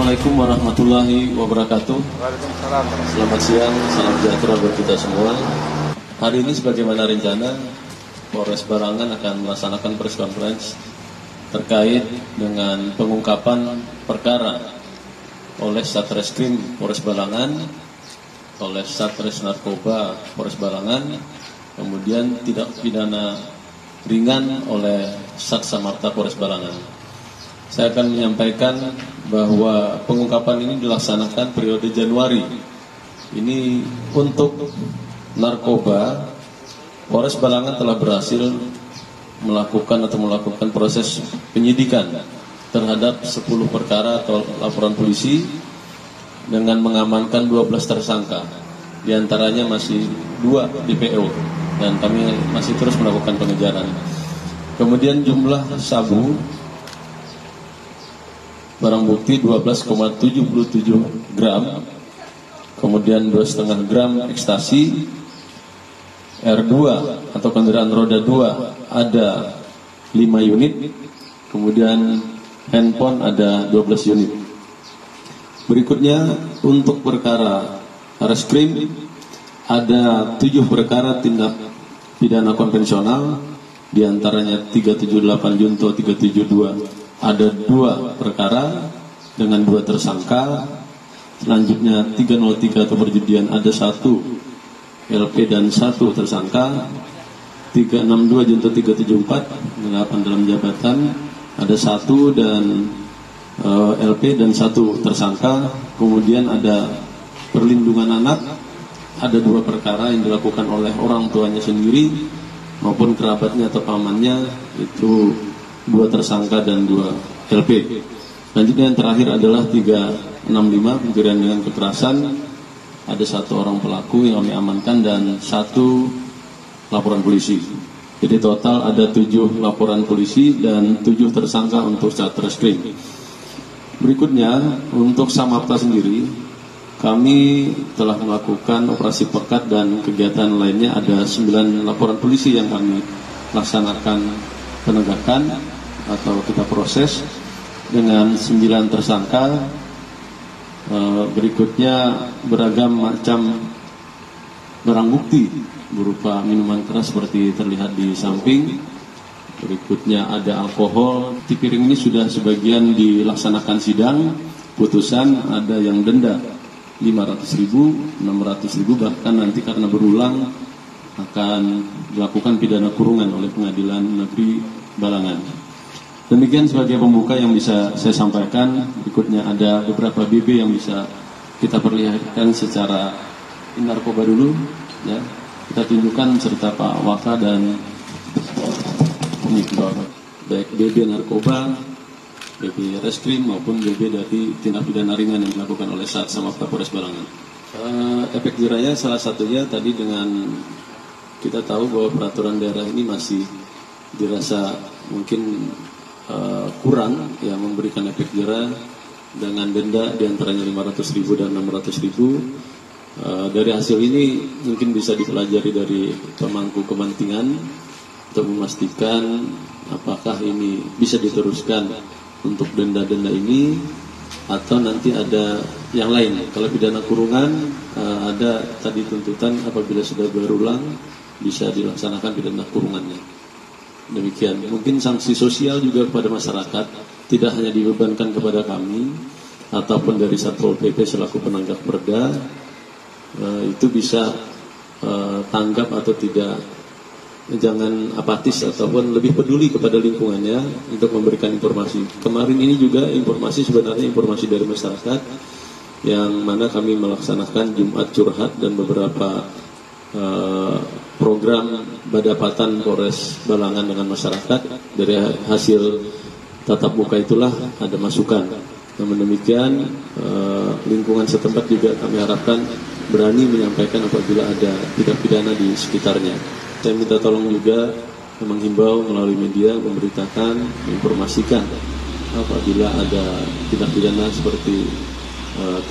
Assalamualaikum warahmatullahi wabarakatuh. Selamat siang, salam sejahtera buat kita semua. Hari ini sebagaimana rencana, Polres Balangan akan melaksanakan press conference terkait dengan pengungkapan perkara oleh Satreskrim Polres Balangan, oleh Satres Narkoba Polres Balangan, kemudian tindak pidana ringan oleh Sat Samarta Polres Balangan. Saya akan menyampaikan bahwa pengungkapan ini dilaksanakan periode Januari. Ini untuk narkoba, Polres Balangan telah berhasil melakukan proses penyidikan terhadap 10 perkara atau laporan polisi dengan mengamankan 12 tersangka. Di antaranya masih 2 DPO dan kami masih terus melakukan pengejaran. Kemudian jumlah sabu barang bukti 12,77 gram, kemudian 2,5 gram ekstasi, R2 atau kendaraan roda 2 ada 5 unit, kemudian handphone ada 12 unit. Berikutnya untuk perkara reskrim ada 7 perkara tindak pidana konvensional, diantaranya 378 junto 372 ada 2 perkara dengan 2 tersangka. Selanjutnya 303 atau perjudian ada 1 LP dan 1 tersangka. 362 junto 374 8 dalam jabatan ada 1 dan LP dan 1 tersangka. Kemudian ada perlindungan anak, ada 2 perkara yang dilakukan oleh orang tuanya sendiri maupun kerabatnya atau pamannya, itu 2 tersangka dan 2 LP. Selanjutnya yang terakhir adalah 365 pencurian dengan kekerasan, ada 1 orang pelaku yang kami amankan dan 1 laporan polisi. Jadi total ada 7 laporan polisi dan 7 tersangka untuk Satreskrim. Berikutnya untuk Samarta sendiri, kami telah melakukan operasi pekat dan kegiatan lainnya, ada 9 laporan polisi yang kami laksanakan penegakan atau kita proses dengan 9 tersangka. Berikutnya beragam macam barang bukti berupa minuman keras seperti terlihat di samping. Berikutnya ada alkohol. Di piring ini sudah sebagian dilaksanakan sidang, putusan ada yang denda 500.000, 600.000, bahkan nanti karena berulang akan dilakukan pidana kurungan oleh Pengadilan Negeri Balangan. Demikian sebagai pembuka yang bisa saya sampaikan. Berikutnya ada beberapa BB yang bisa kita perlihatkan secara narkoba dulu, ya. Kita tunjukkan serta Pak Waka dan ini baik BB narkoba, BB reskrim maupun BB dari tindak pidana ringan yang dilakukan oleh Sat Samarta Polres Balangan. Efek jerahnya salah satunya tadi dengan kita tahu bahwa peraturan daerah ini masih dirasa mungkin kurang yang memberikan efek jerah dengan denda diantaranya 500.000 dan 600.000. Dari hasil ini mungkin bisa dipelajari dari pemangku kepentingan untuk memastikan apakah ini bisa diteruskan untuk denda-denda ini atau nanti ada yang lain. Kalau pidana kurungan ada tadi tuntutan apabila sudah berulang bisa dilaksanakan pidana kurungannya. Demikian, mungkin sanksi sosial juga kepada masyarakat tidak hanya dibebankan kepada kami ataupun dari Satpol PP selaku penanggap perda, itu bisa tanggap atau tidak, jangan apatis ataupun lebih peduli kepada lingkungannya untuk memberikan informasi. Kemarin ini juga informasi sebenarnya informasi dari masyarakat yang mana kami melaksanakan Jumat Curhat dan beberapa program badapatan Polres Balangan dengan masyarakat. Dari hasil tatap muka itulah ada masukan. Namun demikian lingkungan setempat juga kami harapkan berani menyampaikan apabila ada tindak pidana di sekitarnya. Saya minta tolong juga menghimbau melalui media memberitakan, menginformasikan apabila ada tindak pidana seperti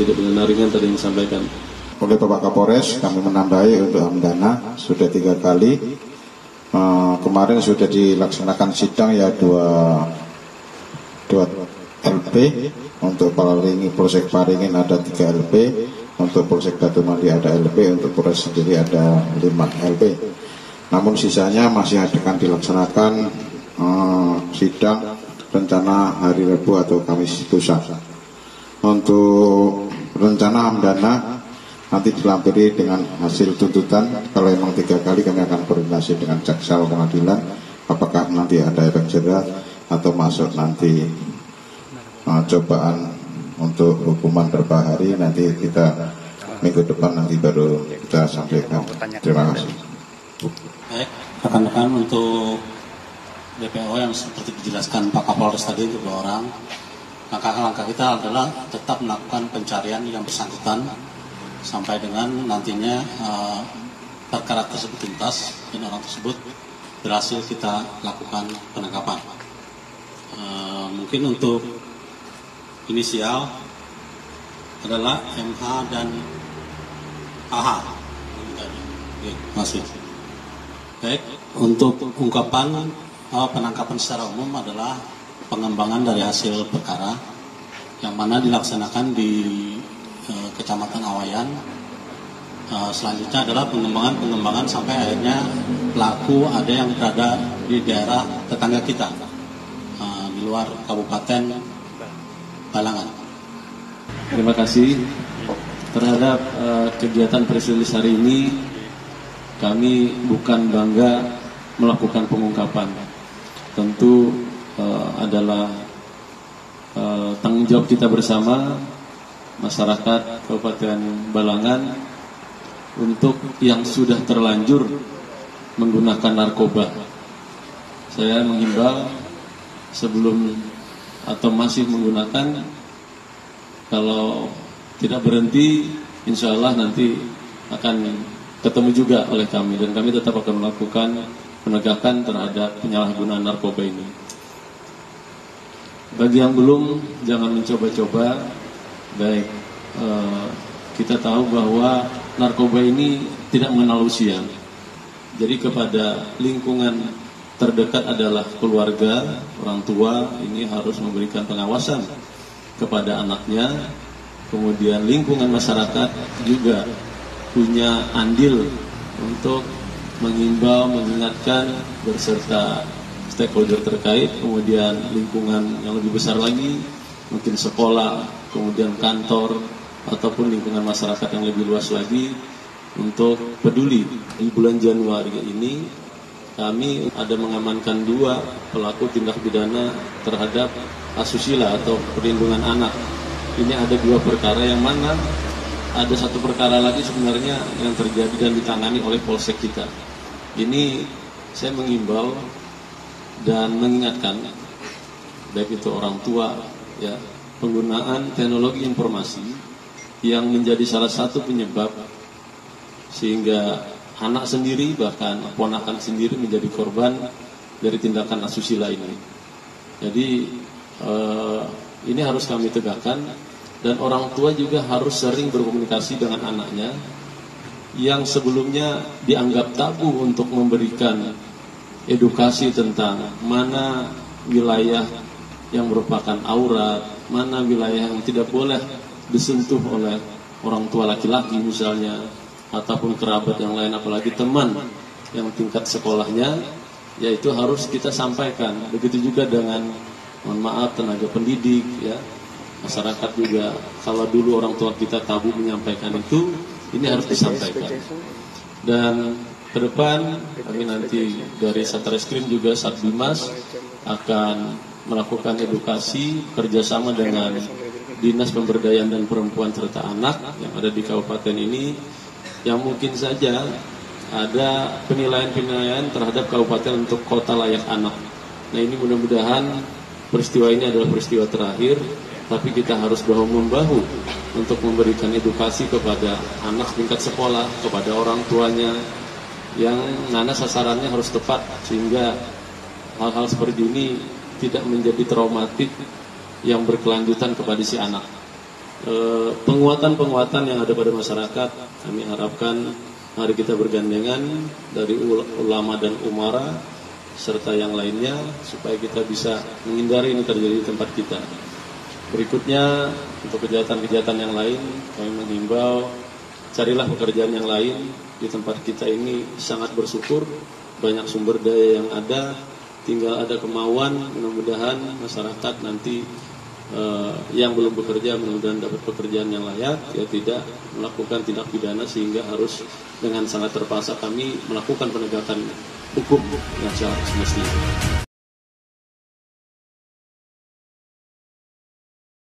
tindak pidana ringan tadi yang disampaikan oleh Bapak Kapolres. Kami menambahi untuk Hamdana sudah 3 kali. Kemarin sudah dilaksanakan sidang ya 2 LP Untuk Polsek Paringin ada 3 LP, untuk Polsek Datumadi ada LP, untuk Polres sendiri ada 5 LP. Namun sisanya masih akan dilaksanakan sidang rencana hari Rabu atau Kamis lusa. Untuk rencana hamdana nanti dilampiri dengan hasil tuntutan. Kalau memang 3 kali kami akan koordinasi dengan jaksa pengadilan apakah nanti ada efek jerah atau masuk nanti cobaan untuk hukuman berapa hari. Nanti kita minggu depan nanti baru kita sampaikan. Terima kasih. Baik, rekan-rekan, untuk DPO yang seperti dijelaskan Pak Kapolres tadi untuk 2 orang, langkah-langkah kita adalah tetap melakukan pencarian yang bersangkutan sampai dengan nantinya perkara tersebut tuntas dan orang tersebut berhasil kita lakukan penangkapan. Mungkin untuk inisial adalah MH dan AH. Masih. Baik, untuk ungkapan penangkapan secara umum adalah pengembangan dari hasil perkara yang mana dilaksanakan di Kecamatan Awayan. Selanjutnya adalah pengembangan sampai akhirnya pelaku ada yang berada di daerah tetangga kita di luar Kabupaten Balangan. Terima kasih. Terhadap kegiatan press release hari ini, kami bukan bangga melakukan pengungkapan. Tentu adalah tanggung jawab kita bersama masyarakat Kabupaten Balangan untuk yang sudah terlanjur menggunakan narkoba. Saya menghimbau sebelum atau masih menggunakan, kalau tidak berhenti, insya Allah nanti akan ketemu juga oleh kami, dan kami tetap akan melakukan penegakan terhadap penyalahgunaan narkoba ini. Bagi yang belum, jangan mencoba-coba. Baik, kita tahu bahwa narkoba ini tidak mengenal usia. Jadi kepada lingkungan terdekat adalah keluarga, orang tua, ini harus memberikan pengawasan kepada anaknya. Kemudian lingkungan masyarakat juga punya andil untuk mengimbau, mengingatkan berserta stakeholder terkait. Kemudian lingkungan yang lebih besar lagi, mungkin sekolah, kemudian kantor, ataupun lingkungan masyarakat yang lebih luas lagi untuk peduli. Di bulan Januari ini kami ada mengamankan 2 pelaku tindak pidana terhadap asusila atau perlindungan anak. Ini ada 2 perkara, yang mana ada 1 perkara lagi sebenarnya yang terjadi dan ditangani oleh Polsek kita. Ini saya mengimbau dan mengingatkan baik itu orang tua, ya, penggunaan teknologi informasi yang menjadi salah satu penyebab sehingga anak sendiri, bahkan ponakan sendiri menjadi korban dari tindakan asusila ini. Jadi ini harus kami tegakkan, dan orang tua juga harus sering berkomunikasi dengan anaknya yang sebelumnya dianggap tabu untuk memberikan edukasi tentang mana wilayah yang merupakan aurat, mana wilayah yang tidak boleh disentuh oleh orang tua laki-laki misalnya, ataupun kerabat yang lain, apalagi teman yang tingkat sekolahnya, yaitu harus kita sampaikan. Begitu juga dengan, mohon maaf, tenaga pendidik, ya, masyarakat juga. Kalau dulu orang tua kita tabu menyampaikan itu, ini harus disampaikan. Dan ke depan kami nanti dari Satreskrim juga Satbimas akan melakukan edukasi kerjasama dengan Dinas Pemberdayaan dan Perempuan serta Anak yang ada di kabupaten ini, yang mungkin saja ada penilaian-penilaian terhadap kabupaten untuk kota layak anak. Nah, ini mudah-mudahan peristiwa ini adalah peristiwa terakhir, tapi kita harus bahu-membahu untuk memberikan edukasi kepada anak tingkat sekolah, kepada orang tuanya, yang mana sasarannya harus tepat, sehingga hal-hal seperti ini tidak menjadi traumatik yang berkelanjutan kepada si anak. Penguatan-penguatan yang ada pada masyarakat, kami harapkan mari kita bergandengan dari ulama dan umara serta yang lainnya supaya kita bisa menghindari ini terjadi di tempat kita. Berikutnya, untuk kejahatan-kejahatan yang lain, kami menghimbau carilah pekerjaan yang lain. Di tempat kita ini sangat bersyukur, banyak sumber daya yang ada, tinggal ada kemauan. Mudah-mudahan masyarakat nanti yang belum bekerja mudah-mudahan dapat pekerjaan yang layak, ya tidak melakukan tindak pidana sehingga harus dengan sangat terpaksa kami melakukan penegakan hukum yang secara semestinya.